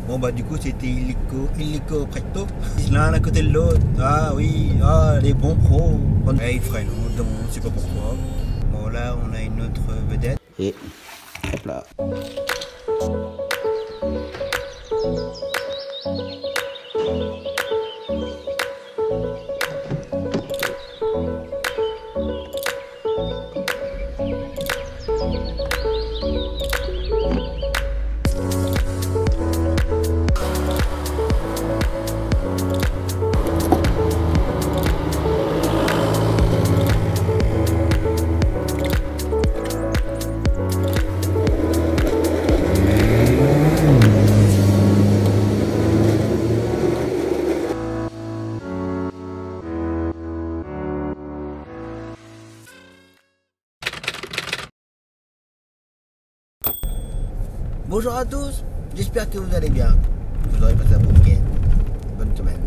Bon bah du coup c'était illico presto. L'un à côté de l'autre. Ah oui, ah les bons pros. Et ils freinent, on se demande, on sait pas pourquoi. Bon là on a une autre vedette. Et hop là. Bonjour à tous, j'espère que vous allez bien. Vous aurez passé un bon week-end, bonne semaine.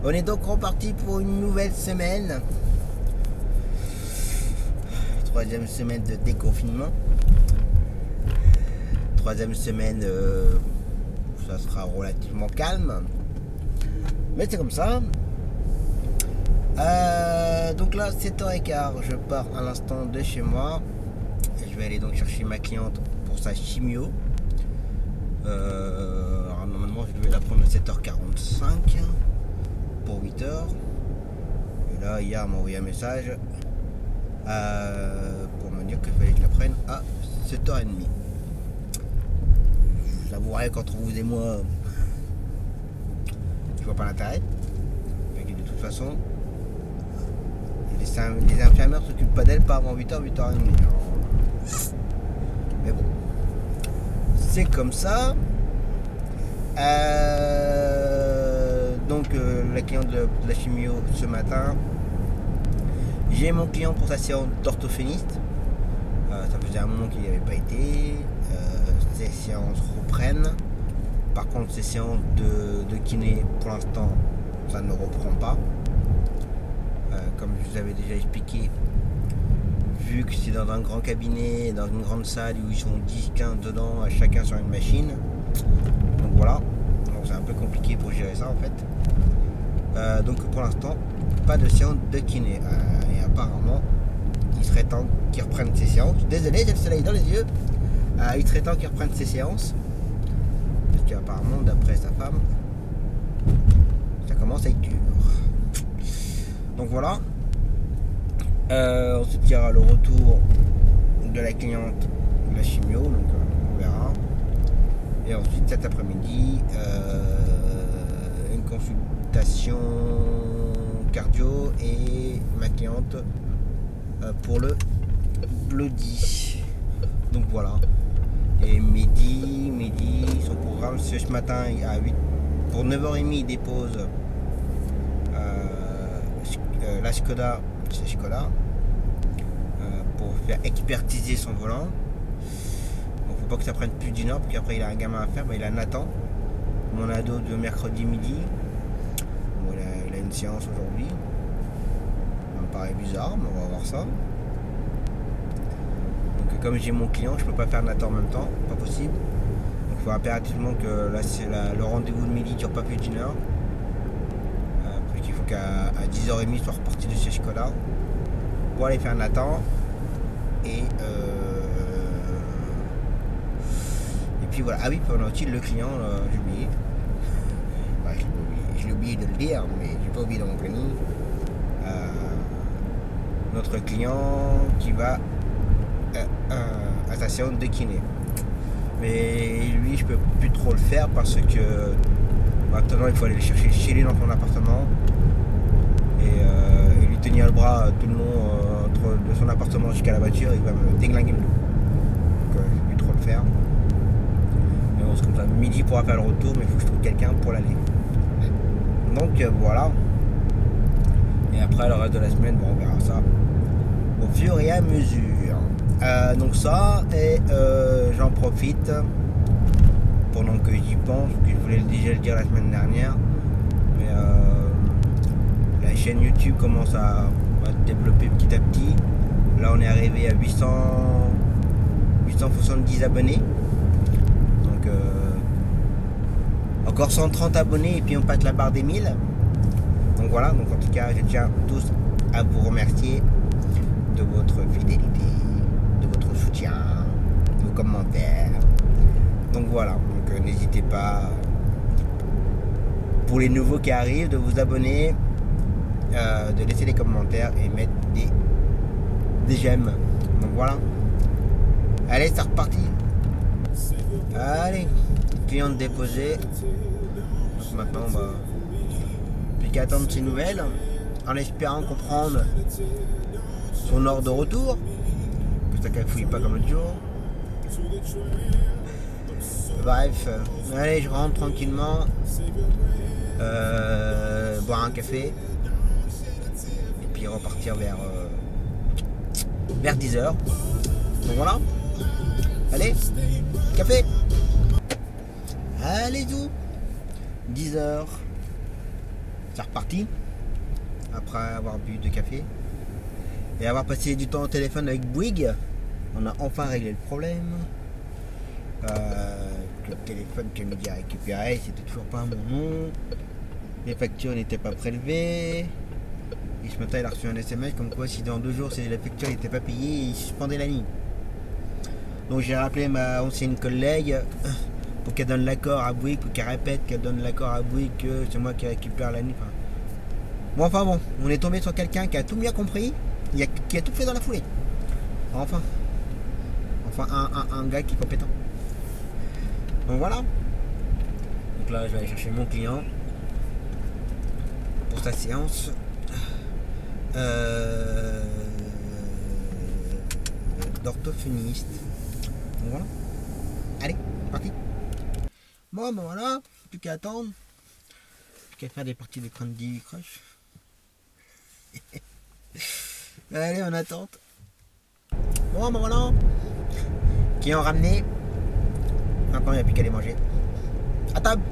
On est donc reparti pour une nouvelle semaine. Troisième semaine de déconfinement. Troisième semaine, ça sera relativement calme. Mais c'est comme ça. Donc là, 7h15, je pars à l'instant de chez moi. Et je vais aller donc chercher ma cliente pour sa chimio. Alors normalement je devais la prendre à 7h45 pour 8h. Et là hier elle m'a envoyé un message pour me dire qu'il fallait que je la prenne à 7h30. Je l'avouerai qu'entre vous et moi je vois pas l'intérêt. Mais de toute façon les infirmières s'occupent pas d'elle pas avant 8h, 8h30. Mais bon, c'est comme ça. Donc la cliente de la chimio ce matin, j'ai mon client pour sa séance d'orthophoniste. Ça faisait un moment qu'il n'y avait pas été. Ces séances reprennent. Par contre ces séances de kiné pour l'instant ça ne reprend pas. Comme je vous avais déjà expliqué, vu que c'est dans un grand cabinet, dans une grande salle où ils sont 10-15 dedans, chacun sur une machine. Donc voilà, donc c'est un peu compliqué pour gérer ça en fait. Donc pour l'instant, pas de séance de kiné. Et apparemment, il serait temps qu'ils reprennent ces séances. Désolé, j'ai le soleil dans les yeux. Il serait temps qu'ils reprennent ces séances. Parce qu'apparemment, d'après sa femme, ça commence à être dur. Donc voilà. On se tirera le retour de la cliente de la chimio, donc on verra. Et ensuite cet après-midi, une consultation cardio et ma cliente pour le bloody. Donc voilà. Et midi, son programme, c'est ce matin à 8, pour 9h30 il dépose la Skoda. C'est Skoda pour faire expertiser son volant. Donc faut pas que ça prenne plus d'une heure, parce qu'après il a un gamin à faire. Il a Nathan, mon ado de mercredi midi. Bon, il a une séance aujourd'hui. Ça me paraît bizarre, mais on va voir ça. Donc comme j'ai mon client, je peux pas faire Nathan en même temps, pas possible. Donc il faut impérativement que là c'est le rendez-vous de midi dure pas plus d'une heure. Il faut qu'à 10h30 soit reparti de chez Skoda pour aller faire Nathan et puis voilà. Ah oui, on a aussi le client, j'ai oublié. Ouais, j'ai oublié de le dire, mais j'ai pas oublié dans mon planning. Notre client qui va à sa séance de kiné. Mais lui, je peux plus trop le faire parce que maintenant il faut aller le chercher chez lui dans son appartement et lui tenir le bras tout le long de son appartement jusqu'à la voiture, il va me déglinguer le dos. Donc je ne peux plus trop le faire. Mais on se compte à midi pour faire le retour, mais il faut que je trouve quelqu'un pour l'aller. Donc voilà. Et après le reste de la semaine, bon, on verra ça au fur et à mesure. Donc ça, et j'en profite pendant que j'y pense, que je voulais déjà le dire la semaine dernière, mais la chaîne YouTube commence à se développer petit à petit. Là on est arrivé à 870 abonnés, donc Encore 130 abonnés et puis on passe la barre des 1000. Donc voilà, donc en tout cas, je tiens tous à vous remercier de votre fidélité, de votre soutien, de vos commentaires. Donc voilà, donc n'hésitez pas, pour les nouveaux qui arrivent, de vous abonner, de laisser des commentaires et mettre des j'aime. Donc voilà. Allez, c'est reparti. Allez, client déposé. Donc maintenant on va plus qu'à attendre ses nouvelles, en espérant comprendre son heure de retour, que ça cafouille pas comme l'autre jour. Bref, allez, je rentre tranquillement, boire un café et puis repartir vers 10h. Donc voilà. Allez, café. Allez, tout 10h. C'est reparti. Après avoir bu de café et avoir passé du temps au téléphone avec Bouygues, on a enfin réglé le problème. Le téléphone que Mehdi a récupéré, c'était toujours pas mon nom. Les factures n'étaient pas prélevées. Et ce matin, il a reçu un SMS comme quoi si dans 2 jours la facture n'était pas payée, il suspendait la ligne. Donc j'ai rappelé ma ancienne collègue pour qu'elle donne l'accord à Bouygues, pour qu'elle répète qu'elle donne l'accord à Bouygues que c'est moi qui récupère la ligne. Enfin bon, on est tombé sur quelqu'un qui a tout bien compris, qui a tout fait dans la foulée. Enfin un gars qui est compétent. Donc voilà. Donc là je vais aller chercher mon client pour sa séance d'orthophoniste. Donc voilà. Allez, c'est parti. Bon ben voilà, plus qu'à attendre. Plus qu'à faire des parties de Candy Crush. Allez, en attente. Bon ben voilà. Qui ont ramené. Maintenant il n'y a plus qu'à les manger. À table.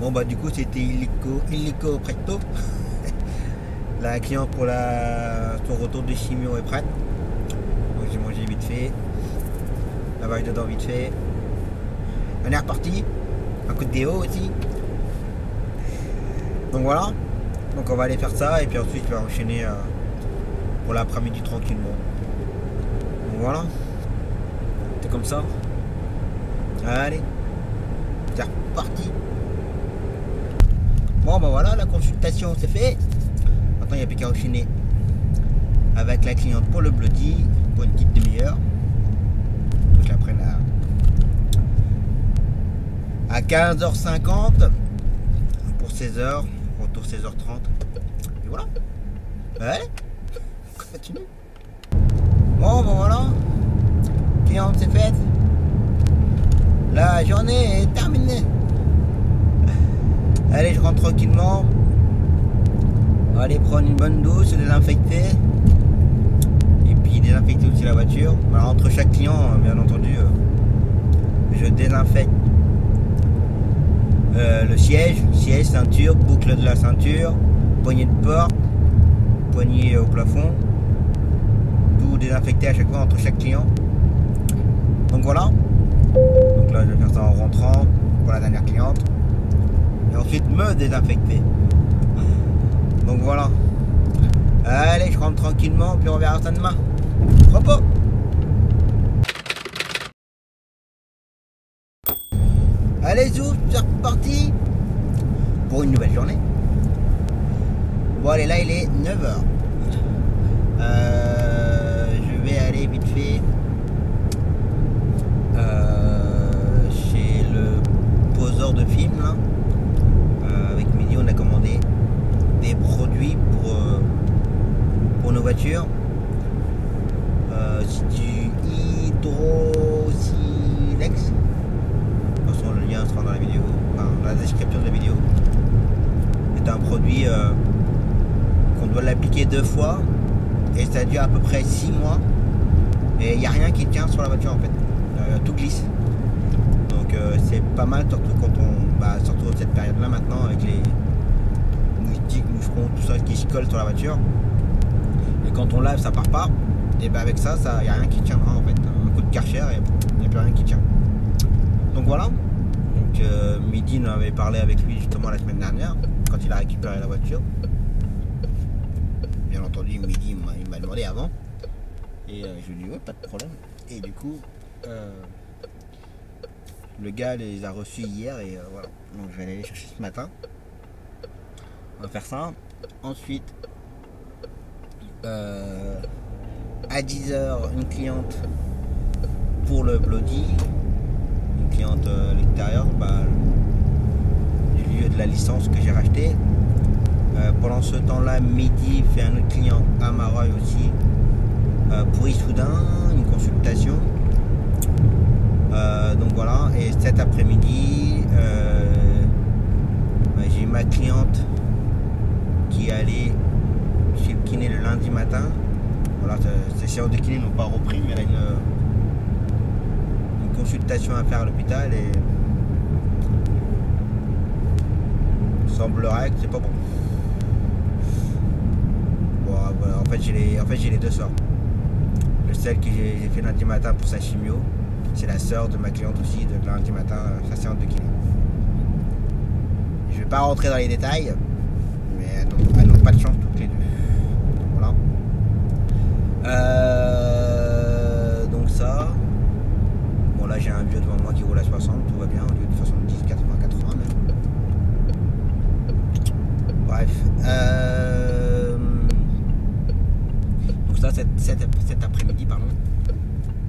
Bon bah du coup c'était illico presto. La cliente pour son retour de chimio est prête. Donc j'ai mangé vite fait. Lavage de dents vite fait. On est reparti. Un coup de déo aussi. Donc voilà. Donc on va aller faire ça et puis ensuite je vais enchaîner pour l'après-midi tranquillement. Donc voilà. C'est comme ça. Allez. C'est reparti. Bon ben voilà, la consultation c'est fait. Maintenant il n'y a plus qu'à enchaîner avec la cliente pour le bloody pour une petite demi-heure. Je la prenne à 15h50 pour 16h, retour 16h30. Et voilà. Allez, continue. Bon ben voilà. Cliente c'est faite. La journée est terminée. Allez, je rentre tranquillement. On va aller prendre une bonne douche, se désinfecter. Et puis désinfecter aussi la voiture. Alors, entre chaque client, bien entendu, je désinfecte le siège, ceinture, boucle de la ceinture, poignée de porte, poignée au plafond. Tout désinfecté à chaque fois entre chaque client. Donc voilà. Donc là, je vais faire ça en rentrant pour la dernière cliente. Et ensuite me désinfecter. Donc voilà. Allez, je rentre tranquillement, puis on verra ça demain. Repos. Allez, zou, c'est reparti pour une nouvelle journée. Bon, allez, là, il est 9h. Je vais aller vite fait chez le poseur de film là. Avec Mehdi on a commandé des produits pour nos voitures. C'est du hydrosilex. De toute façon le lien sera dans la vidéo, enfin, dans la description de la vidéo. C'est un produit qu'on doit l'appliquer 2 fois et ça dure à peu près 6 mois et il n'y a rien qui tient sur la voiture en fait. Tout glisse. Donc c'est pas mal, surtout quand surtout cette période là maintenant avec les moustiques, moucherons, tout ça qui se colle sur la voiture. Et quand on lave ça part pas. Et avec ça, il n'y a rien qui tiendra en fait. Un coup de Karcher et il n'y a plus rien qui tient. Donc voilà. Donc Mehdi nous avait parlé avec lui justement la semaine dernière, quand il a récupéré la voiture. Bien entendu, Mehdi il m'a demandé avant. Et je lui ai dit ouais, pas de problème. Et du coup, le gars les a reçus hier et voilà. Donc je vais aller les chercher ce matin. On va faire ça. Ensuite, à 10h, une cliente pour le Bloody. Une cliente à l'extérieur, du lieu de la licence que j'ai racheté. Pendant ce temps-là, Mehdi fait un autre client à Maroy aussi. Pour Issoudun, une consultation. Donc voilà, et cet après-midi, j'ai ma cliente qui est allée chez le kiné le lundi matin. Voilà, ces séances de kiné n'ont pas repris, mais elle a une consultation à faire à l'hôpital et il semblerait que c'est pas bon. Bon, voilà, en fait j'ai les deux sœurs. Celle que j'ai fait lundi matin pour sa chimio, c'est la sœur de ma cliente aussi de lundi matin, sa séance de kiné. Je vais pas rentrer dans les détails, mais elles n'ont pas de chance toutes les deux. Voilà. Donc ça. Bon là j'ai un vieux devant moi qui roule à 60, tout va bien, au lieu de 70, 80, 80 même. Bref. Donc ça cet après-midi, pardon.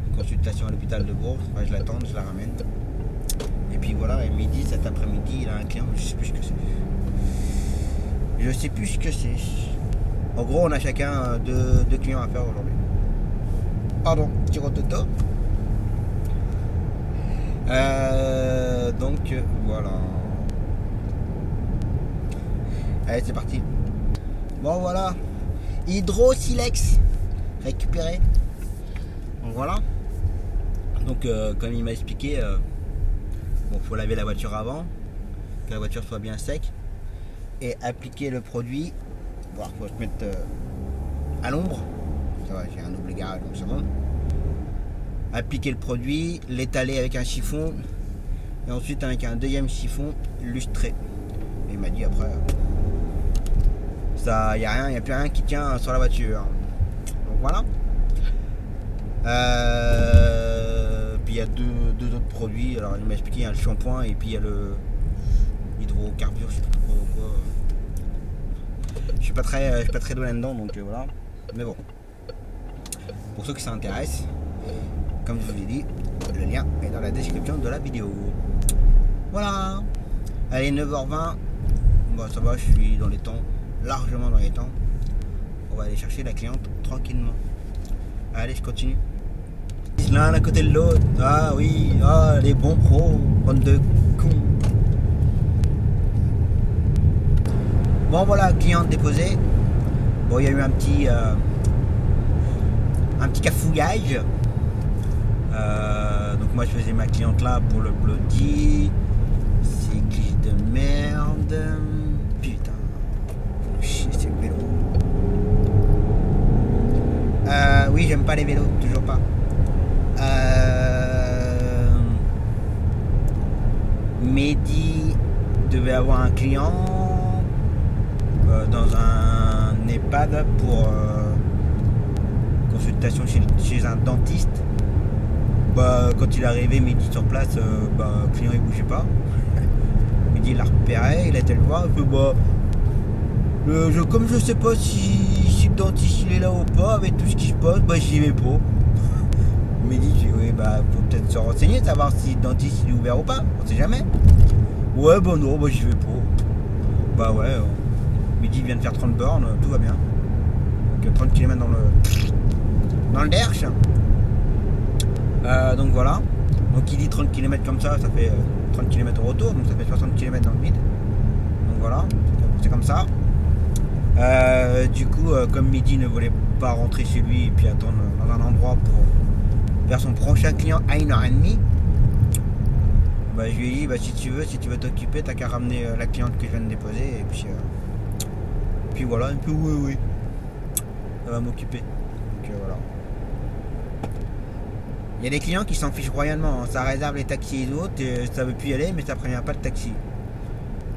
Une consultation à l'hôpital de Bourg, je l'attends, je la ramène. Et puis voilà, et midi, cet après-midi, il a un client, je sais plus ce que c'est. Je sais plus ce que c'est. En gros, on a chacun deux clients à faire aujourd'hui. Pardon, petit rototo. Donc voilà. Allez, c'est parti. Bon voilà. Hydro-Silex récupéré. Donc voilà. Donc comme il m'a expliqué, bon, faut laver la voiture avant, que la voiture soit bien sec, et appliquer le produit. Bon, faut se mettre à l'ombre. Ça va, j'ai un double garage donc c'est bon. Appliquer le produit, l'étaler avec un chiffon, et ensuite avec un deuxième chiffon lustré. Et il m'a dit après, ça, y a rien, y a plus rien qui tient sur la voiture. Donc voilà. Puis il y a deux autres produits. Alors il m'a expliqué, il y a le shampoing et puis il y a le hydrocarbure, je sais pas trop quoi. Je suis pas très doué là-dedans, donc voilà. Mais bon. Pour ceux qui s'intéressent, comme je vous l'ai dit, le lien est dans la description de la vidéo. Voilà. Allez, 9h20. Bon, ça va, je suis dans les temps, largement dans les temps. On va aller chercher la cliente tranquillement. Allez, je continue. L'un à côté de l'autre. Ah oui, ah les bons pros, bande de cons. Bon voilà, cliente déposée. Bon, il y a eu un petit cafouillage. Donc moi je faisais ma cliente là pour le Bloody. C'est glisse de merde. Putain. Chier, c'est le vélo. Oui, j'aime pas les vélos, toujours pas. Mehdi devait avoir un client dans un EHPAD pour consultation chez un dentiste. Quand il est arrivé, Mehdi sur place, le client il bougeait pas. Mehdi il l'a repéré, il a été le voir, il fait comme je sais pas si le dentiste il est là ou pas, avec tout ce qui se passe, j'y vais pas. Mehdi dit oui, faut peut-être se renseigner, savoir si le dentiste il est ouvert ou pas, on sait jamais. Ouais, non, j'y vais pas. Ouais, Mehdi vient de faire 30 bornes, tout va bien. Donc 30 km dans le derche. Donc voilà. Donc il dit 30 km comme ça fait 30 km au retour, donc ça fait 60 km dans le vide. Donc voilà, c'est comme ça. Du coup, comme Mehdi ne voulait pas rentrer chez lui et puis attendre dans un endroit pour faire son prochain client à 1h30, je lui ai dit si tu veux t'occuper, t'as qu'à ramener la cliente que je viens de déposer et puis voilà, un peu oui, ça va m'occuper. Donc voilà. y a des clients qui s'en fichent royalement, hein. Ça réserve les taxis et autres, et ça veut plus y aller, mais ça prévient pas le taxi.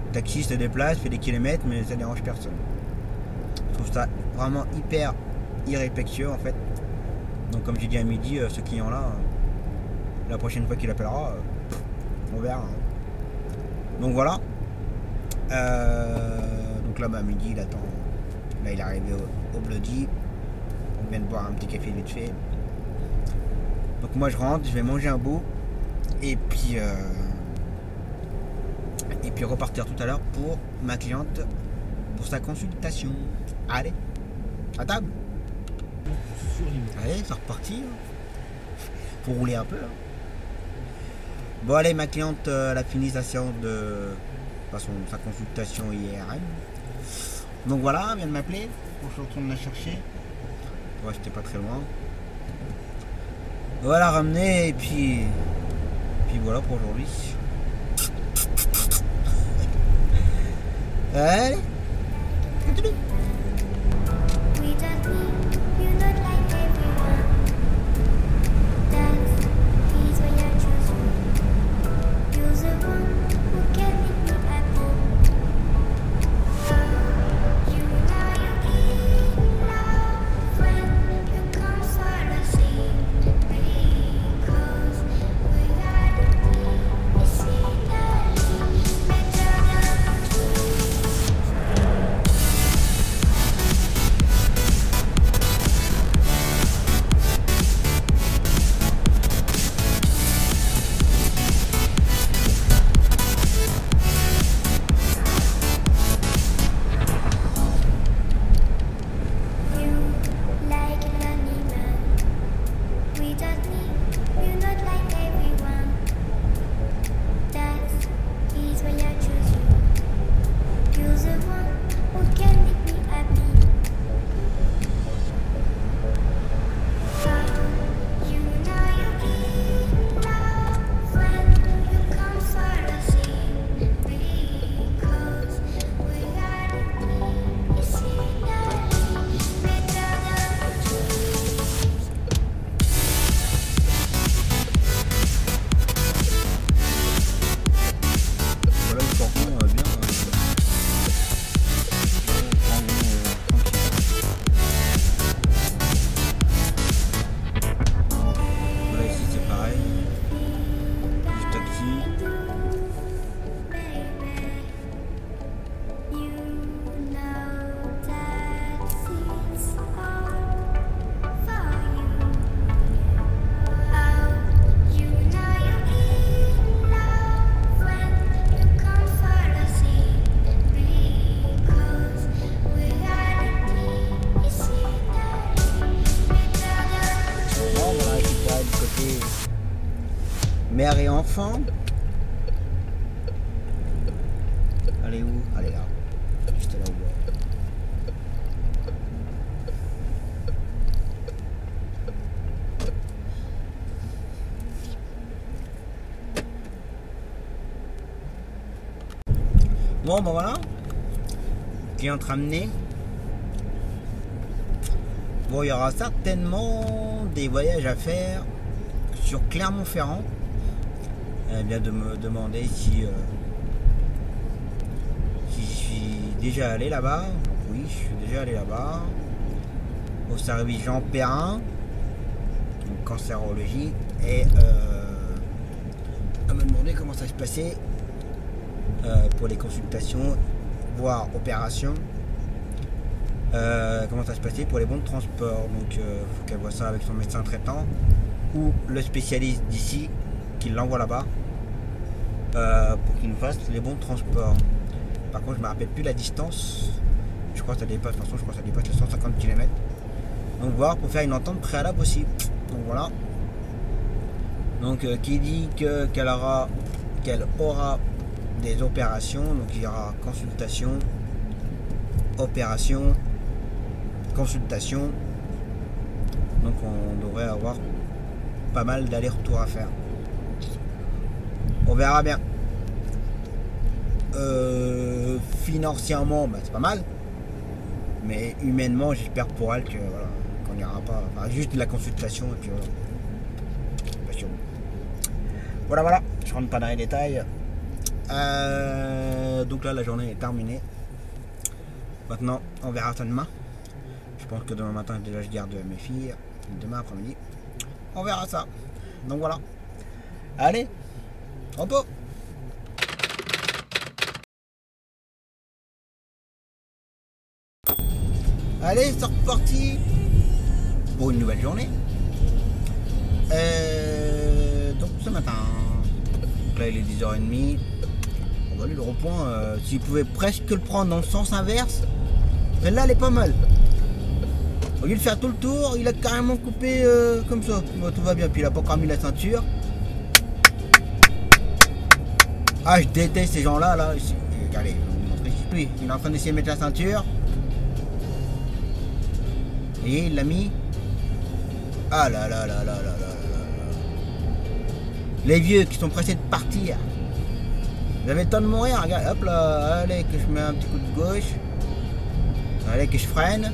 Le taxi se déplace, fait des kilomètres, mais ça dérange personne. Je trouve ça vraiment hyper irrespectueux en fait. Donc comme j'ai dit à midi, ce client là, la prochaine fois qu'il appellera, on verra. Hein. Donc voilà. Donc là, à midi, il attend. Là, il est arrivé au Bloody. On vient de boire un petit café vite fait. Donc moi, je rentre, je vais manger un bout. Et puis repartir tout à l'heure pour ma cliente, pour sa consultation. Allez, à table. Allez, c'est reparti. Faut rouler un peu. Hein. Bon, allez, ma cliente, elle a fini sa séance de sa consultation IRM. Donc voilà, elle vient de m'appeler. Je retourne la chercher. Ouais, j'étais pas très loin. Voilà, ramener et puis voilà pour aujourd'hui. Allez, continue. Mère et enfant. Allez où? Allez là. Juste là où. Bon, ben voilà. Client ramené. Bon, il y aura certainement des voyages à faire sur Clermont-Ferrand. Elle vient de me demander si je suis déjà allé là-bas. Oui, je suis déjà allé là-bas. Au service Jean Perrin, donc cancérologie. Et elle m'a demandé comment ça se passait pour les consultations, voire opérations. Comment ça se passait pour les bons de transport. Donc il faut qu'elle voit ça avec son médecin traitant ou le spécialiste d'ici qui l'envoie là-bas pour qu'il nous fasse les bons de transport. Par contre je me rappelle plus la distance, je crois que ça dépasse, de toute façon je crois que ça dépasse les 150 km. Donc voir pour faire une entente préalable aussi. Donc voilà. Donc qui dit qu'elle aura des opérations, donc il y aura consultation, opération, consultation. Donc on devrait avoir pas mal d'allers-retours à faire. On verra bien. Financièrement, bah, c'est pas mal. Mais humainement, j'espère pour elle que voilà, qu'on n'ira pas. Enfin, juste de la consultation et puis voilà. Voilà, voilà, je rentre pas dans les détails. Donc là, la journée est terminée. Maintenant, on verra ça demain. Je pense que demain matin, déjà, je garde mes filles. Demain après-midi, on verra ça. Donc voilà. Allez, repos. Allez, c'est reparti pour une nouvelle journée. Donc ce matin, là il est 10h30. On va aller le rond-point. S'il pouvait presque le prendre dans le sens inverse, celle-là elle est pas mal. Au lieu de faire tout le tour, il a carrément coupé comme ça. Bon, tout va bien, puis il a pas encore mis la ceinture. Ah, je déteste ces gens-là. Là. Regardez, je vais vous montrer. Lui, il est en train d'essayer de mettre la ceinture. Et il l'a mis. Ah là là là là là là là. Les vieux qui sont pressés de partir. Vous avez le temps de mourir, regarde, hop là, allez que je mets un petit coup de gauche. Allez que je freine.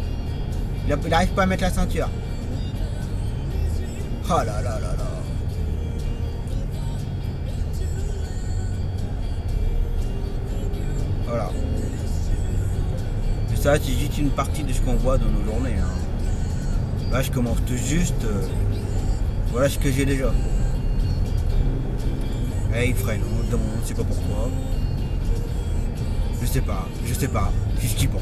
Il n'arrive pas à mettre la ceinture. Oh là là là là. Voilà. Et ça, c'est juste une partie de ce qu'on voit dans nos journées. Hein. Là, je commence tout juste. Voilà ce que j'ai déjà. Et il freine, on ne sait pas pourquoi. Je sais pas. Juste qui pense.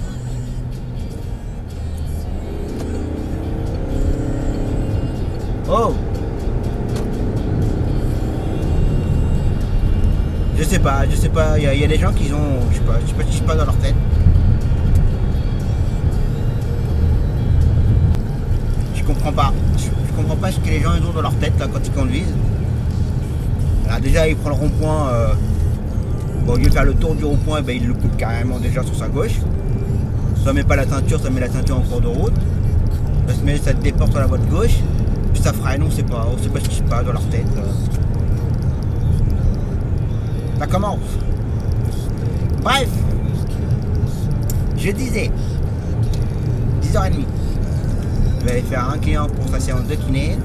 Oh! Je sais pas, il y a des gens qui ont, je sais pas ce qui se passe dans leur tête. Je comprends pas ce que les gens ont dans leur tête là quand ils conduisent. Alors déjà il prend le rond-point, bon, au lieu de faire le tour du rond-point, ben, il le coupe carrément déjà sur sa gauche. Ça met pas la ceinture, ça met la ceinture en cours de route. Ça te déporte sur la voie de gauche. Puis ça freine, on sait pas ce qui se passe dans leur tête. Ça commence. Bref, je disais 10h30. Je vais aller faire un client pour sa séance de kiné.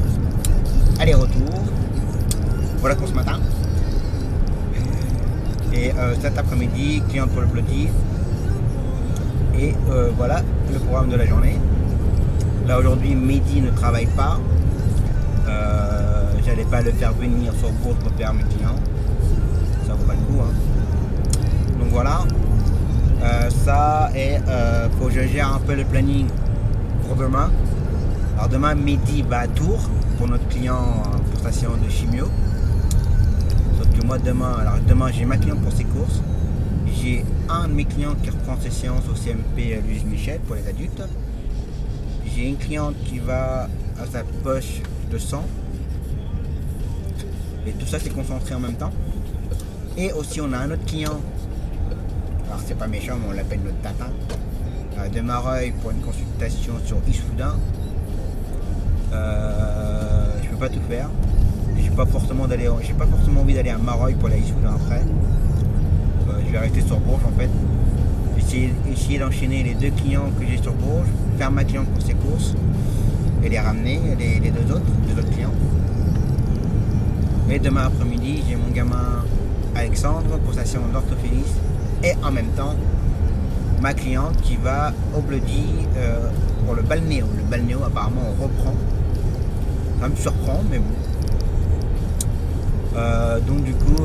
Aller-retour. Voilà pour ce matin. Et cet après-midi, client pour le petit. Et voilà le programme de la journée. Là aujourd'hui, Mehdi ne travaille pas. J'allais pas le faire venir sur Bourges pour faire mes clients. Ça vaut pas le coup. Hein. Donc voilà. Ça et faut que je gère un peu le planning pour demain. Alors demain, Mehdi va à Tours pour notre client pour sa séance de chimio. Sauf que moi demain j'ai ma cliente pour ses courses. J'ai un de mes clients qui reprend ses séances au CMP Louise Michel pour les adultes. J'ai une cliente qui va à sa poche de sang. Et tout ça c'est concentré en même temps. Et aussi on a un autre client. Alors c'est pas méchant mais on l'appelle notre tatin. De Mareuil pour une consultation sur Issoudun. Je peux pas tout faire. J'ai pas forcément envie d'aller à Mareuil pour aller à Issoudun après. Je vais rester sur Bourges en fait. Essayer d'enchaîner les deux clients que j'ai sur Bourges, faire ma cliente pour ses courses et les ramener, les deux autres clients. Et demain après-midi, j'ai mon gamin Alexandre pour sa séance d'orthophonie et en même temps ma cliente qui va au Bloody pour le balnéo. Le balnéo apparemment on reprend. Ça me surprend mais bon. Donc du coup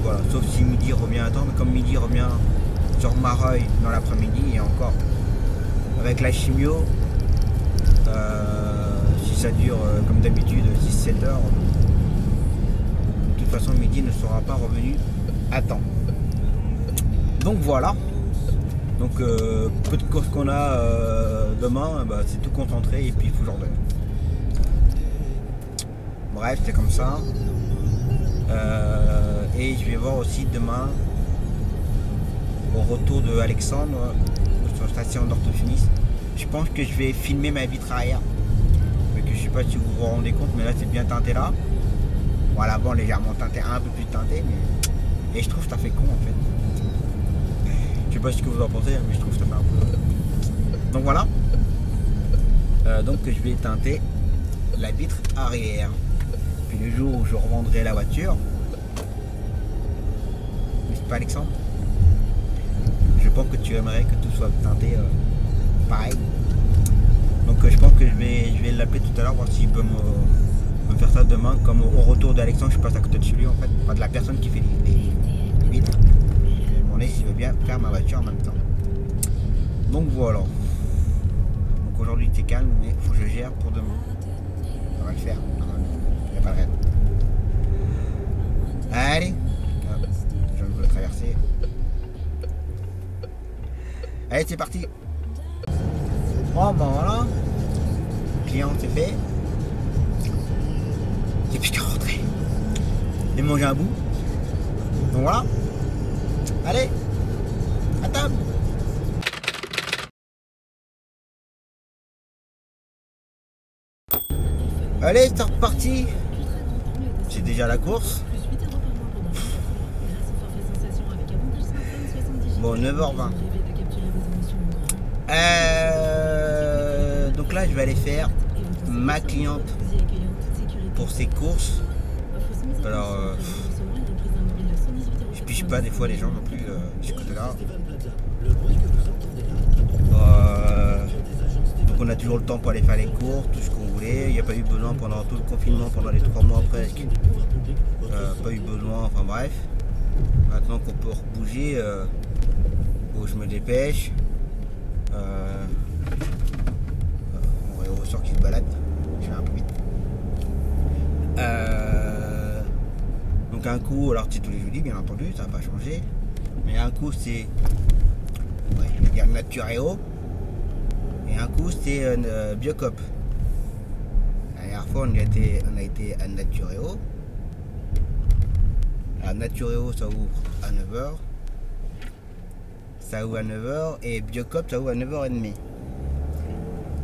voilà, sauf si Mehdi revient à temps, mais comme Mehdi revient sur Mareuil dans l'après-midi et encore avec la chimio, si ça dure comme d'habitude 6-7 heures, de toute façon Mehdi ne sera pas revenu à temps. Donc voilà. Donc peu de courses qu'on a demain, bah, c'est tout concentré et puis il faut que j'en donne. Bref, c'est comme ça. Et je vais voir aussi demain au retour de Alexandre sur la station d'orthophoniste. Je pense que je vais filmer ma vitre arrière. Mais que je sais pas si vous vous rendez compte, mais là c'est bien teinté là. Voilà, bon, légèrement teinté, un peu plus teinté, mais. Et je trouve que ça fait con en fait. Je sais pas ce que vous en pensez, mais je trouve que ça fait un peu. Donc voilà. Donc je vais teinter la vitre arrière. puis le jour où je revendrai la voiture, n'est-ce pas Alexandre? Je pense que tu aimerais que tout soit teinté pareil. Donc je pense que je vais l'appeler tout à l'heure, voir s'il peut me faire ça demain, comme au retour d'Alexandre, je passe à côté de chez lui en fait, pas de la personne qui fait les vitres. Je vais demander s'il veut bien faire ma voiture en même temps. Donc voilà. Donc aujourd'hui c'est calme, mais il faut que je gère pour demain. Ça va le faire, il n'y a pas de raison. Allez, je veux le traverser. Allez, c'est parti. Bon, ben voilà. Le client c'est fait. Et puis qu'à rentrer. Et manger un bout. Donc voilà. Allez, à table. Allez, c'est reparti. C'est déjà la course. Bon, 9h20. Donc là, je vais aller faire ma cliente pour ses courses. Alors, je piche pas des fois les gens non plus de ce côté-là. Donc on a toujours le temps pour aller faire les courses, tout ce qu'on voulait. Il n'y a pas eu besoin pendant tout le confinement, pendant les 3 mois presque. Pas eu besoin, enfin bref. Maintenant qu'on peut rebouger, où je me dépêche. On ressort qui se balade. Je fais un peu vite. Donc un coup, alors c'est tous les jeudis bien entendu, ça n'a pas changé. Mais un coup c'est Natureo. Et un coup c'est Biocop. La dernière fois on a été à Natureo. Alors Natureo ça ouvre à 9h. Ça ouvre à 9h et Biocop ça ouvre à 9h30.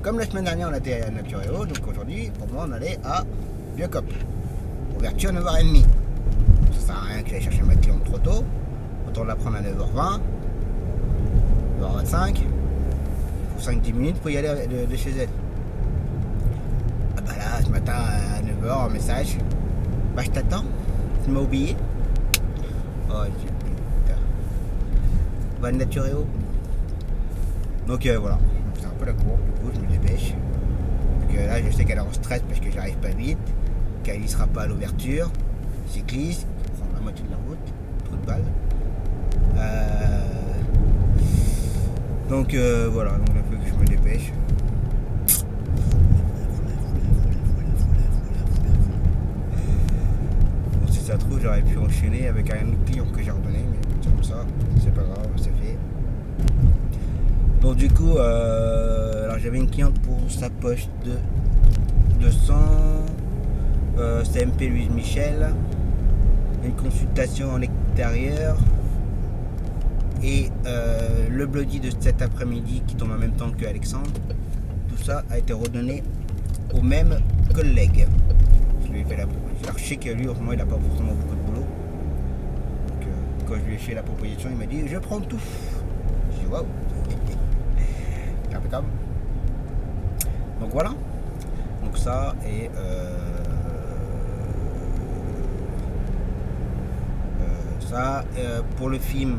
Comme la semaine dernière on était à Natureo, donc aujourd'hui pour moi on allait à Biocop. Ouverture 9h30. Ça sert à rien que j'aille chercher ma cliente trop tôt. Autant la prendre à 9h20, 9h25. Il faut 5-10 minutes pour y aller de chez elle. Ah bah là, ce matin à 9h, un message. Bah je t'attends, tu m'as oublié. Oh putain. Va Natureo. Donc voilà, c'est un peu la cour, du coup je me dépêche. Donc là je sais qu'elle est en stress parce que j'arrive pas vite, qu'elle y sera pas à l'ouverture. Cycliste, qui prend la moitié de la route, trop de balles. Donc voilà, donc il faut que je me dépêche. Bon, si ça se trouve, j'aurais pu enchaîner avec un autre client que j'ai redonné, mais c'est comme ça, c'est pas grave, c'est fait. Donc du coup, alors j'avais une cliente pour sa poche de 200, CMP Louise Michel, une consultation en extérieur. Et le bloody de cet après-midi qui tombe en même temps que Alexandre, tout ça a été redonné au même collègue. Je lui ai fait la proposition. Alors je sais que lui en ce moment il n'a pas forcément beaucoup de boulot. Donc quand je lui ai fait la proposition, il m'a dit je prends tout. Je dis waouh. C'est impeccable. Donc voilà. Donc ça et ça pour le film.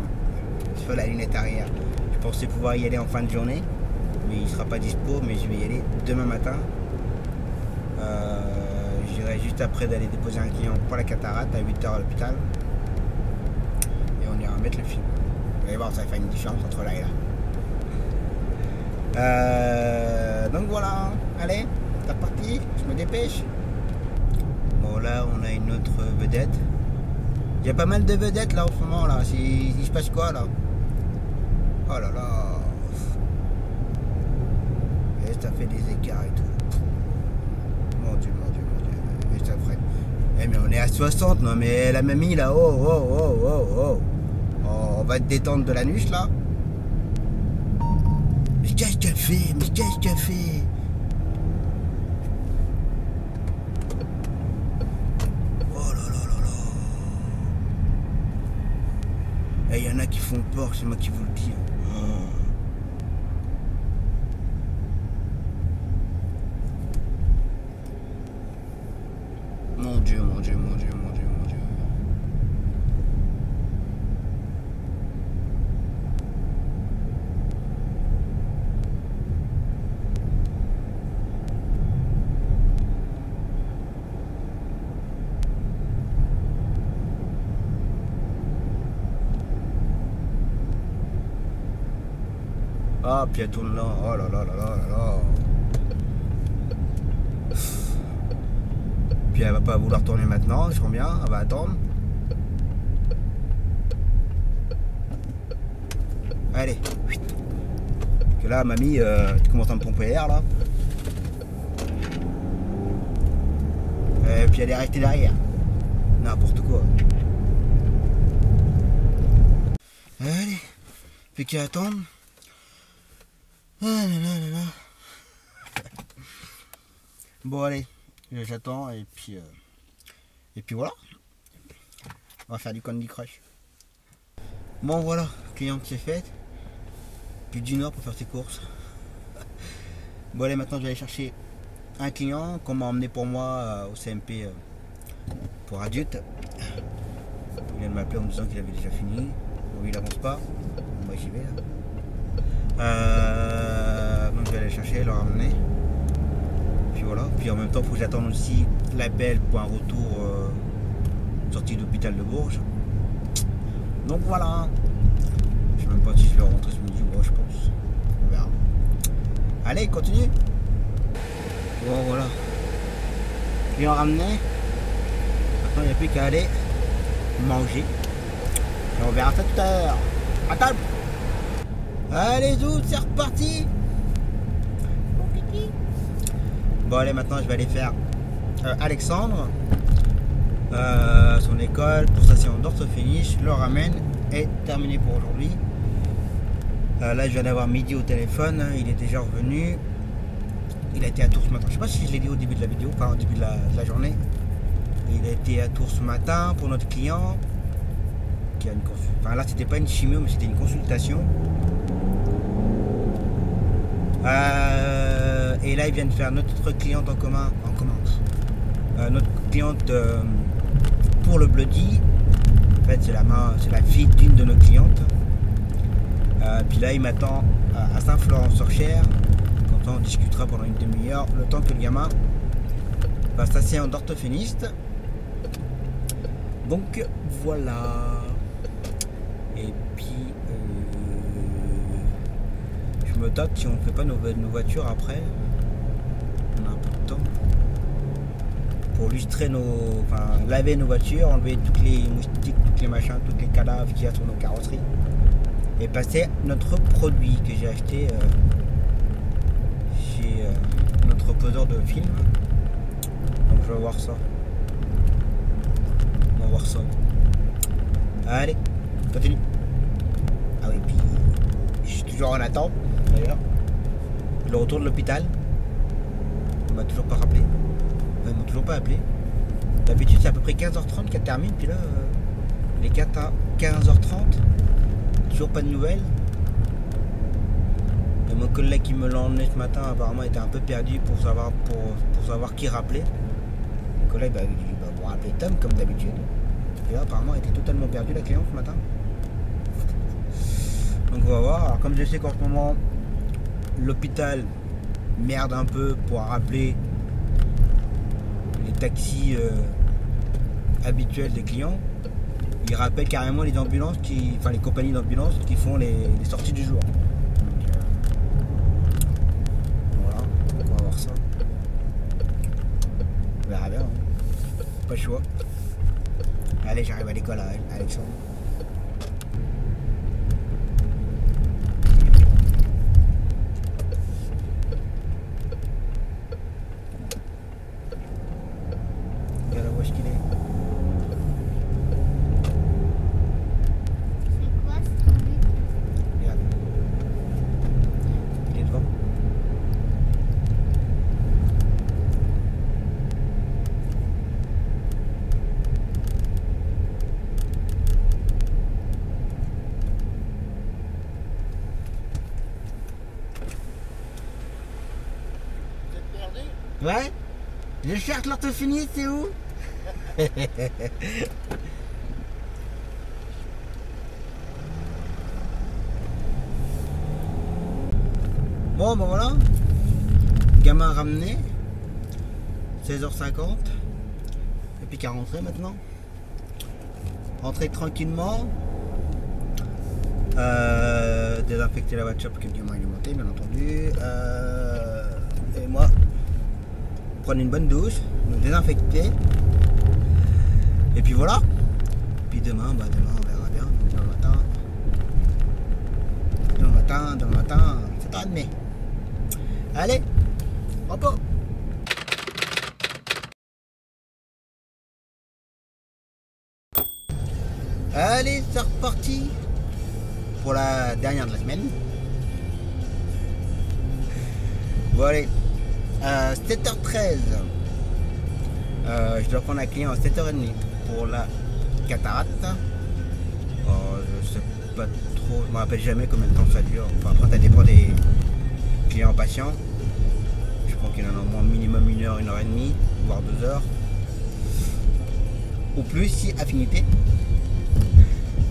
Sur la lunette arrière. Je pensais pouvoir y aller en fin de journée, mais il ne sera pas dispo, mais je vais y aller demain matin. J'irai juste après d'aller déposer un client pour la cataracte à 8h à l'hôpital. Et on ira mettre le film. Vous allez voir, ça va faire une différence entre là et là. Donc voilà, allez, c'est reparti, je me dépêche. Bon là on a une autre vedette. Il y a pas mal de vedettes là en ce moment là, il se passe quoi là? Oh là là. Et ça fait des écarts et tout. Mon dieu, mon dieu, mon dieu. Et ça ferait. Eh mais on est à 60, non mais la mamie là, oh. On va te détendre de la nuche là. Mais qu'est-ce qu'elle fait? Mais qu'est-ce qu'elle fait? Et il y en a qui font peur, c'est moi qui vous le dis. Mon Dieu, mon Dieu, mon Dieu, mon Dieu, mon Dieu. Ah, puis elle tourne là. Oh là là là là là là. Puis elle va pas vouloir tourner maintenant, je sens bien. Elle va attendre. Allez. Que là, mamie, tu commences à me pomper l'air là. Et puis elle est restée derrière. N'importe quoi. Allez. Plus qu'à attendre. Ah là là là là. Bon allez, j'attends et puis voilà. On va faire du Candy Crush. Bon voilà, cliente c'est faite. Plus d'une heure pour faire ses courses. Bon allez, maintenant je vais aller chercher un client qu'on m'a emmené pour moi au CMP pour adulte. Il vient de m'appeler en me disant qu'il avait déjà fini. Bon, il avance pas. Moi j'y vais là. Donc je vais aller chercher, le ramener. Puis voilà. Puis en même temps, il faut que j'attende aussi l'appel pour un retour sortie d'hôpital de Bourges. Donc voilà. Je sais même pas si je vais rentrer ce midi ou je pense. On verra. Allez, continue. Bon voilà. Client ramené. Maintenant il n'y a plus qu'à aller manger. Et on verra ça tout à l'heure. À table. Allez Zout, c'est reparti. Bon pipi. Bon allez, maintenant je vais aller faire Alexandre. Son école pour sa séance d'orthophonie. Je le ramène et terminé pour aujourd'hui. Là je viens d'avoir Midi au téléphone. Il est déjà revenu. Il a été à Tours ce matin. Je sais pas si je l'ai dit au début de la vidéo, enfin au début de la journée. Il a été à Tours ce matin pour notre client. Qui a une enfin là c'était pas une chimio mais c'était une consultation. Et là, ils viennent faire notre cliente en commun, notre cliente pour le Bloody. En fait, c'est la fille d'une de nos clientes. Puis là, il m'attend à Saint-Florent-sur-Cher. Quand on discutera pendant une demi-heure, le temps que le gamin va s'asseoir en orthophoniste. Donc voilà. Et puis je me tâte si on ne fait pas nos voitures après. On a un peu de temps pour lustrer laver nos voitures, enlever toutes les moustiques, toutes les machins, toutes les cadavres qu'il y a sur nos carrosseries et passer notre produit que j'ai acheté chez notre poseur de film. Donc je vais voir ça. On va voir ça. Allez, continue. Ah oui, puis je suis toujours en attente d'ailleurs. Le retour de l'hôpital. On m'a toujours pas rappelé. Enfin, ils m'ont toujours pas appelé. D'habitude c'est à peu près 15h30 qu'elle termine, puis là il est 15h30. Toujours pas de nouvelles. Et mon collègue qui me l'a emmené ce matin apparemment était un peu perdu pour savoir qui rappeler. Mon collègue il dit vous rappelez Tom comme d'habitude. Et là apparemment elle était totalement perdue la cliente ce matin. Donc on va voir. Alors comme je sais qu'en ce moment l'hôpital merde un peu pour rappeler les taxis habituels des clients, ils rappellent carrément les ambulances les compagnies d'ambulances qui font les sorties du jour. Donc, voilà, on va voir ça. On verra bien, hein. Pas le choix. Allez, j'arrive à l'école à Alexandre. Ouais. Je cherche l'orthophoniste, c'est où? Bon, ben voilà. Gamin ramené. 16h50. Et puis qu'à rentrer maintenant. Rentrer tranquillement. Désinfecter la voiture pour que le gamin est monté, bien entendu. Et moi, prendre une bonne douche, me désinfecter. Et puis voilà. Puis demain, bah demain on verra bien. Demain matin, c'est pas de mai. Allez, repos. Allez, c'est reparti pour la dernière de la semaine. Bon allez, 7h13. Je dois prendre un client à 7h30 pour la cataracte. Je sais pas trop, je me rappelle jamais combien de temps ça dure. Enfin, après ça dépend des clients patients. Je crois qu'il y en a au moins minimum 1h, 1h30, voire 2h. Ou plus si affinité.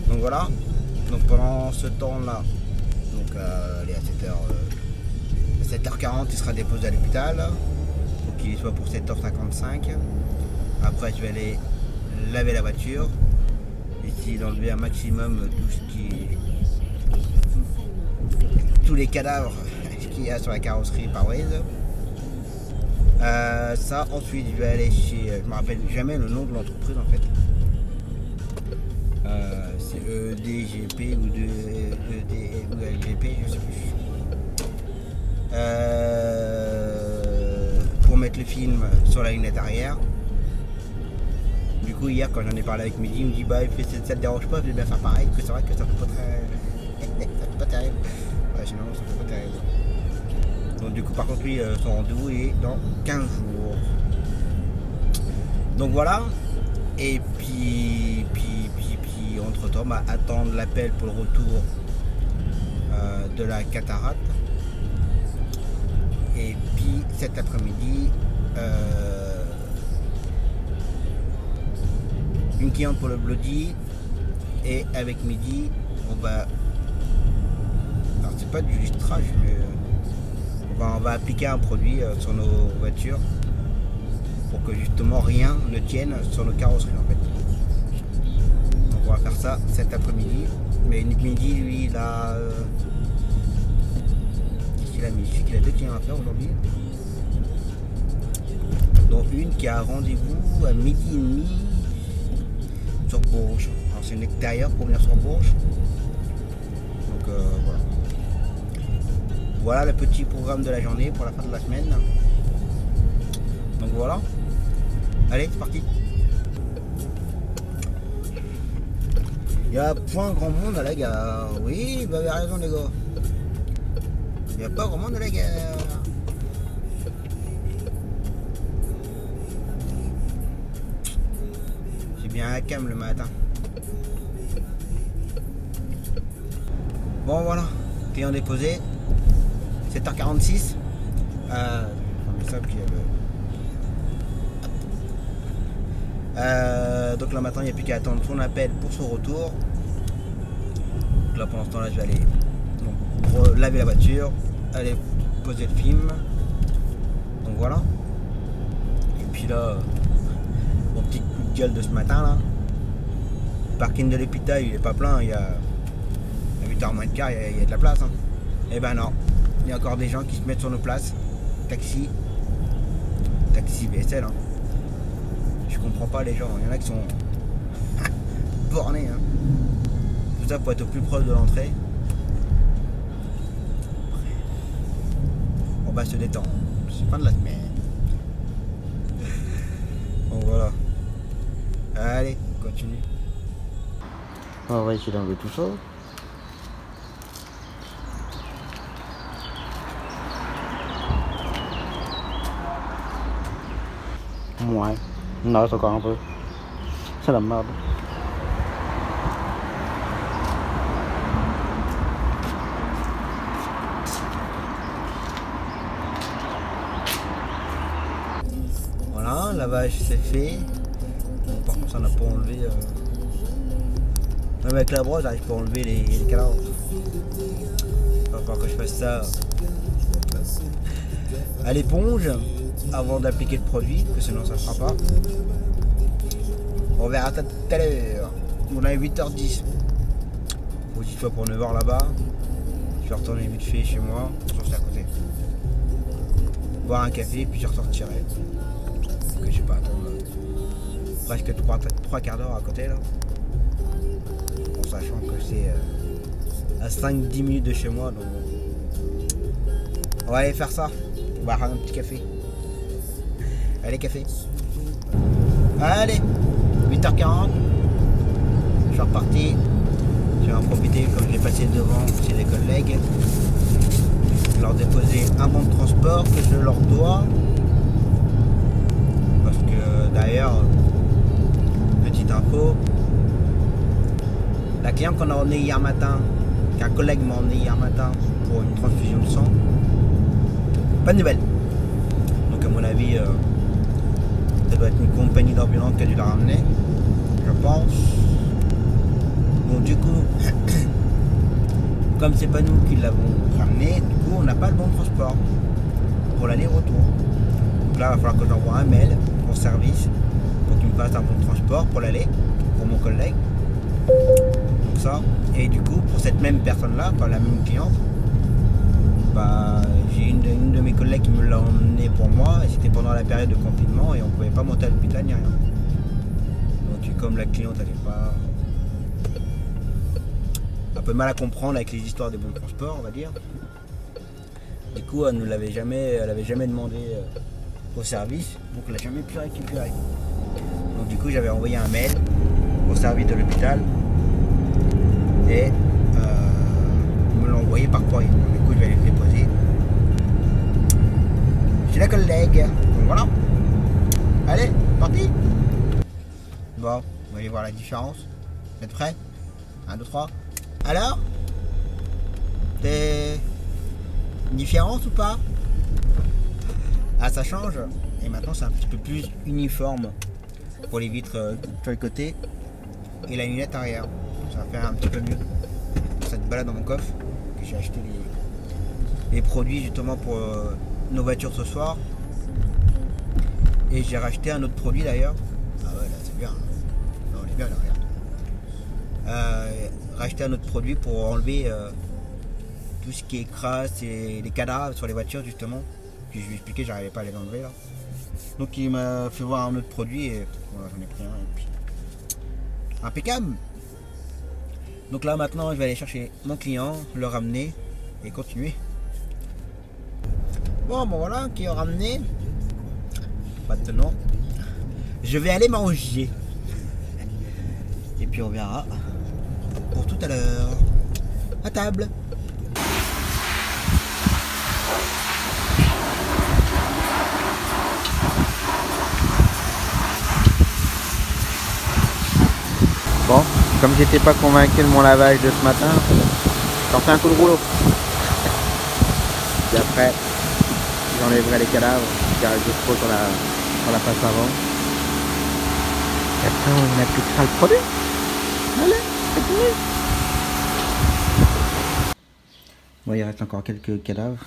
Donc voilà. Donc pendant ce temps-là, donc allez, à 7h40, il sera déposé à l'hôpital. Faut qu'il soit pour 7h55. Après, je vais aller laver la voiture. Essayer d'enlever un maximum tout ce qui est... tous les cadavres qu'il y a sur la carrosserie par Waze. Ça, ensuite, je vais aller chez... Je me rappelle jamais le nom de l'entreprise en fait. C'est EDGP ou LGP, je sais plus. Pour mettre le film sur la lunette arrière. Du coup, hier, quand j'en ai parlé avec Mehdi, il me dit bah, ça te dérange pas, je vais bien faire pareil, que c'est vrai que ça fait pas très. Ça fait pas terrible. Ouais, généralement, ça fait pas terrible. Donc, du coup, par contre, lui, son rendez-vous est dans 15 jours. Donc voilà. Et puis entre temps, bah, attendre l'appel pour le retour de la cataracte. Et puis cet après-midi, une cliente pour le Bloody. Et avec Mehdi, on va. Alors c'est pas du listrage, mais on va appliquer un produit sur nos voitures pour que justement rien ne tienne sur nos carrosseries en fait. Donc on va faire ça cet après-midi. Mais Mehdi, lui, il a. Qu'est-ce qu'il a mis? Je sais qu'il a 2 clients à faire aujourd'hui. Donc une qui a un rendez-vous à 12h30 sur Bourges. Alors c'est une extérieure pour venir sur Bourges. Donc voilà. Voilà le petit programme de la journée pour la fin de la semaine. Donc voilà. Allez, c'est parti. Il n'y a point grand monde à la gare. Oui, vous avez raison les gars. Il n'y a pas grand monde à la gare. C'est bien à cam le matin. Bon voilà, client déposé. 7h46. Donc là maintenant il n'y a plus qu'à attendre son appel pour son retour. Donc là pendant ce temps là je vais aller laver la voiture, aller poser le film. Donc voilà. Et puis là, mon petit coup de gueule de ce matin là. Le parking de l'hôpital il est pas plein, il y a 8h moins de quart, il y a de la place. Hein. Et ben non, il y a encore des gens qui se mettent sur nos places. Taxi VSL. Hein. Je comprends pas les gens, il y en a qui sont bornés. Hein. Tout ça pour être au plus proche de l'entrée. On va se détendre. C'est fin de la semaine. Bon voilà. Allez, on continue. On va essayer d'enlever tout ça. Ouais, il en reste encore un peu. C'est la merde. Voilà, lavage c'est fait. Donc Ça on n'a pas enlevé. Même avec la brosse, j'arrive pas à enlever les cadavres. Il va falloir que je fasse ça à l'éponge avant d'appliquer le produit, que sinon ça ne fera pas. On verra tout à l'heure. On est à 8h10. Faut que je sois pour 9h là-bas. Je vais retourner vite fait chez moi. Je à côté. Boire un café puis je ressortirai. Que je vais pas attendre presque 3 quarts d'heure à côté là. En sachant que c'est à 5-10 minutes de chez moi. Donc on va aller faire ça. On va boire un petit café. Allez café. Allez 8h40. Je suis reparti. Je vais en profiter comme je l'ai passé devant chez les collègues. Je leur déposer un bon de transport que je leur dois. Parce que d'ailleurs, petite info, la cliente qu'on a emmenée hier matin, qu'un collègue m'a emmené hier matin pour une transfusion de sang, pas de nouvelles. Donc à mon avis, ça doit être une compagnie d'ambulance qui a dû la ramener, je pense. Donc du coup, comme c'est pas nous qui l'avons ramené, du coup on n'a pas le bon de transport pour l'aller-retour. Donc là il va falloir que j'envoie un mail au service pour qu'il me fasse un bon de transport pour l'aller, pour mon collègue. Donc ça, et du coup pour cette même personne là, pas la même cliente, bah, j'ai une de mes collègues qui me l'a emmené pour moi, et c'était pendant la période de confinement et on pouvait pas monter à l'hôpital ni rien. Donc comme la cliente elle est pas un peu mal à comprendre avec les histoires des bons de transport, on va dire. Du coup, elle n'avait jamais demandé au service, donc elle n'a jamais pu récupérer. Donc du coup, j'avais envoyé un mail au service de l'hôpital et ils me l'ont envoyé par courrier. Donc, du coup, je vais aller le déposer chez la collègue. Donc voilà. Allez, parti. Bon, on va aller voir la différence. Vous êtes prêts? 1, 2, 3. Alors, c'est une différence ou pas? Ah, ça change. Et maintenant, c'est un petit peu plus uniforme pour les vitres sur le côté et la lunette arrière. Ça va faire un petit peu mieux. Cette balade dans mon coffre. J'ai acheté les produits justement pour nos voitures ce soir. Et j'ai racheté un autre produit d'ailleurs. Ah ouais, là, c'est bien. Non, on est bien là, regarde. Racheter un autre produit pour enlever tout ce qui est crasse et les cadavres sur les voitures justement. Puis je lui ai expliqué, j'arrivais pas à les enlever là. Donc il m'a fait voir un autre produit et voilà, j'en ai pris un et puis impeccable. Donc là maintenant je vais aller chercher mon client, le ramener et continuer. Bon voilà, qui est ramené. Maintenant je vais aller manger. Et puis on verra pour tout à l'heure. À table. Bon, comme j'étais pas convaincu de mon lavage de ce matin, j'en fais un coup de rouleau. Et après, j'enlèverai les cadavres, car je trouve qu'on la passe avant. Et après, on appliquera le produit. Allez, c'est fini. Bon, il reste encore quelques cadavres.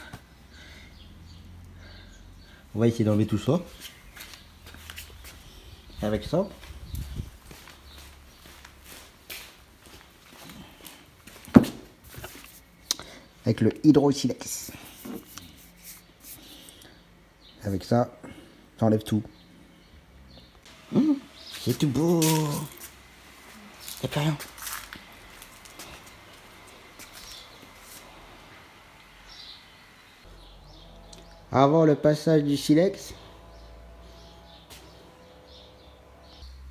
On va essayer d'enlever tout ça. Avec ça. Avec le hydro-silex. Avec ça, j'enlève tout. C'est tout beau. Y'a plus rien. Avant le passage du silex.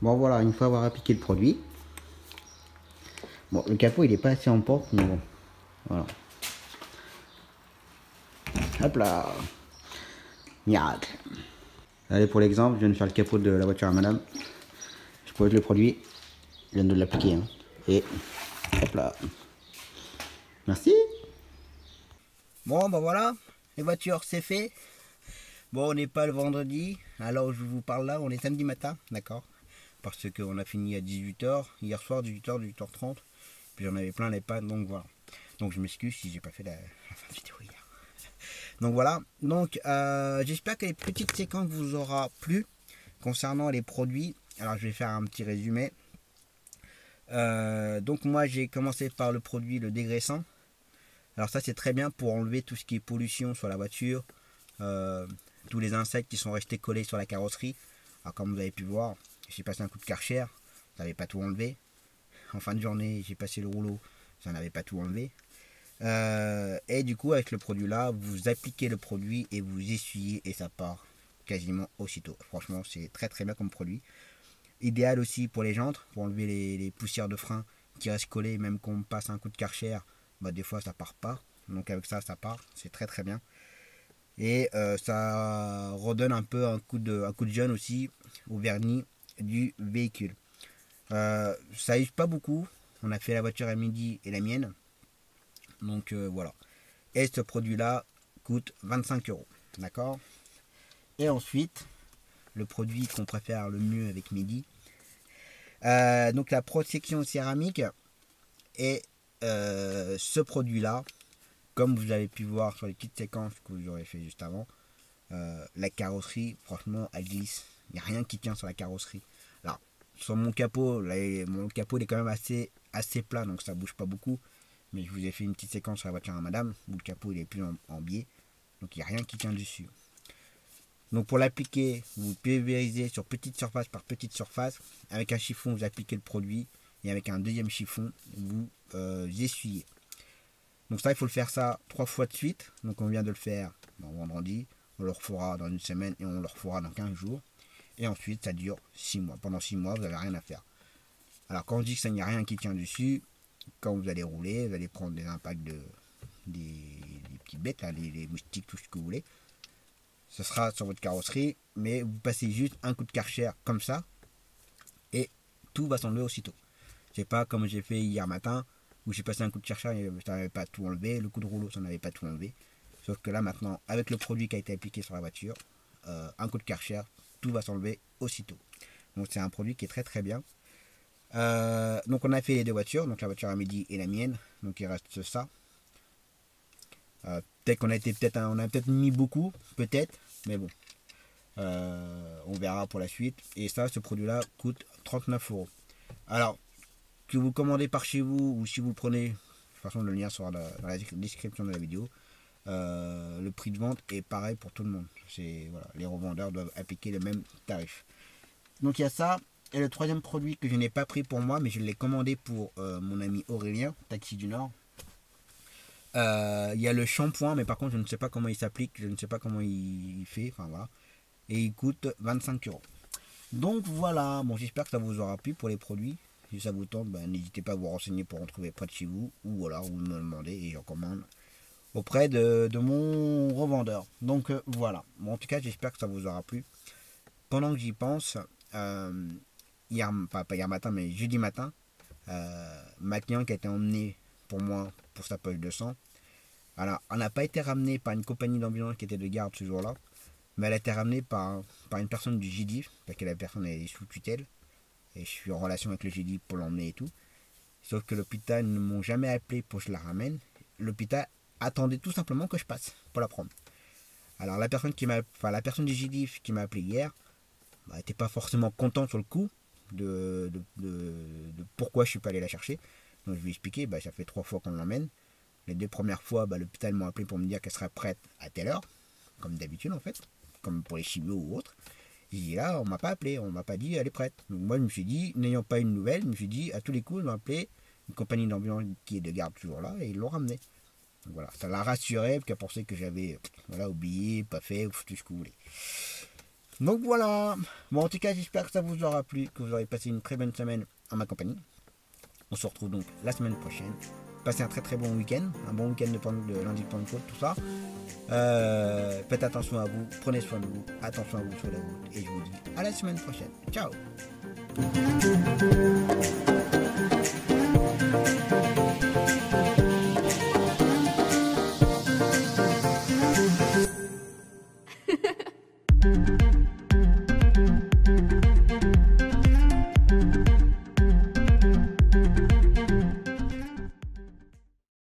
Bon voilà, une fois avoir appliqué le produit. Bon, le capot il est pas assez en porte, mais bon. Voilà. Hop là. Miracle. Allez, pour l'exemple, je viens de faire le capot de la voiture à madame. Je pose le produit. Je viens de l'appliquer. Hein. Et hop là. Merci. Bon, bah voilà. Les voitures, c'est fait. Bon, on n'est pas le vendredi. Alors, je vous parle là, on est samedi matin. D'accord. parce qu'on a fini à 18h, hier soir 18h, 18h30, puis j'en avais plein les pannes, donc voilà. Donc je m'excuse si j'ai pas fait la fin de vidéo hier. Donc voilà, donc j'espère que les petites séquences vous aura plu concernant les produits. Alors je vais faire un petit résumé. Donc moi j'ai commencé par le produit le dégraissant. Alors ça c'est très bien pour enlever tout ce qui est pollution sur la voiture, tous les insectes qui sont restés collés sur la carrosserie. Alors comme vous avez pu voir, j'ai passé un coup de Karcher, ça n'avait pas tout enlevé. En fin de journée j'ai passé le rouleau, ça n'avait pas tout enlevé. Et du coup avec le produit là, vous appliquez le produit et vous essuyez et ça part quasiment aussitôt. Franchement c'est très très bien comme produit. Idéal aussi pour les jantes, pour enlever les poussières de frein qui restent collées, même qu'on passe un coup de Karcher, bah des fois ça part pas. Donc avec ça part, c'est très très bien. Et ça redonne un peu un coup de jeune aussi au vernis du véhicule. Ça use pas beaucoup. On a fait la voiture à midi et la mienne. Donc voilà. Et ce produit là coûte 25 €. D'accord. Et ensuite, le produit qu'on préfère le mieux avec Midi. Donc la protection céramique. Et ce produit là, comme vous avez pu voir sur les petites séquences que j'aurais fait juste avant, la carrosserie, franchement, elle glisse. Il n'y a rien qui tient sur la carrosserie. Alors, sur mon capot, là, mon capot il est quand même assez plat, donc ça bouge pas beaucoup. Mais je vous ai fait une petite séquence sur la voiture à madame, où le capot il est plus en biais. Donc il n'y a rien qui tient dessus. Donc pour l'appliquer, vous pulvérisez sur petite surface par petite surface. Avec un chiffon, vous appliquez le produit. Et avec un deuxième chiffon, vous essuyez. Donc ça, il faut le faire ça 3 fois de suite. Donc on vient de le faire vendredi. On le refera dans une semaine et on le refera dans 15 jours. Et ensuite, ça dure 6 mois. Pendant 6 mois, vous n'avez rien à faire. Alors quand on dit que ça n'y a rien qui tient dessus, quand vous allez rouler, vous allez prendre des impacts des petites bêtes, là, les moustiques, tout ce que vous voulez. Ce sera sur votre carrosserie, mais vous passez juste un coup de Karcher comme ça, et tout va s'enlever aussitôt. C'est pas comme j'ai fait hier matin, où j'ai passé un coup de Karcher et ça n'avait pas tout enlevé, le coup de rouleau ça n'avait pas tout enlevé. Sauf que là maintenant, avec le produit qui a été appliqué sur la voiture, un coup de Karcher, tout va s'enlever aussitôt. Donc c'est un produit qui est très très bien. Donc on a fait les deux voitures, donc la voiture à Midi et la mienne, donc il reste ça. Peut-être qu'on a été on a peut-être mis beaucoup, peut-être, mais bon, on verra pour la suite. Et ça, ce produit-là coûte 39 €. Alors, que vous commandez par chez vous ou si vous le prenez, de toute façon le lien sera dans la description de la vidéo. Le prix de vente est pareil pour tout le monde. Voilà, les revendeurs doivent appliquer le même tarif. Donc il y a ça. Et le troisième produit que je n'ai pas pris pour moi, mais je l'ai commandé pour mon ami Aurélien, Taxi du Nord. Il y a le shampoing, mais par contre je ne sais pas comment il s'applique, je ne sais pas comment il fait, enfin voilà. Et il coûte 25 €. Donc voilà, bon j'espère que ça vous aura plu pour les produits. Si ça vous tente, ben, n'hésitez pas à vous renseigner pour en trouver près de chez vous, ou voilà, vous me demandez et j'en commande auprès de mon revendeur. Donc voilà, bon, en tout cas j'espère que ça vous aura plu. Pendant que j'y pense, pas hier matin, mais jeudi matin, ma cliente qui a été emmenée pour moi pour sa poche de sang. Alors, elle n'a pas été ramenée par une compagnie d'ambulance qui était de garde ce jour-là, mais elle a été ramenée par une personne du GDIF, parce que la personne est sous tutelle, et je suis en relation avec le GDIF pour l'emmener et tout. Sauf que l'hôpital ne m'ont jamais appelé pour que je la ramène. L'hôpital attendait tout simplement que je passe pour la prendre. Alors la personne du GDIF qui m'a appelé hier, n'était pas forcément contente sur le coup de pourquoi je suis pas allé la chercher. Donc je lui ai expliqué, ça fait 3 fois qu'on l'emmène. Les 2 premières fois, l'hôpital m'a appelé pour me dire qu'elle serait prête à telle heure, comme d'habitude en fait, comme pour les chimios ou autres. J'ai dit là, on m'a pas appelé, on m'a pas dit elle est prête. Donc moi je me suis dit, n'ayant pas une nouvelle, je me suis dit à tous les coups, ils m'ont appelé une compagnie d'ambulance qui est de garde toujours là et ils l'ont ramené. Donc voilà, ça l'a rassuré parce qu'elle pensait que j'avais oublié, pas fait, ou tout ce que vous voulez. Donc voilà, bon en tout cas j'espère que ça vous aura plu, que vous aurez passé une très bonne semaine en ma compagnie. On se retrouve donc la semaine prochaine. Passez un très très bon week-end, un bon week-end de lundi de Pentecôte, tout ça. Faites attention à vous, prenez soin de vous, attention à vous sur la route. Et je vous dis à la semaine prochaine. Ciao.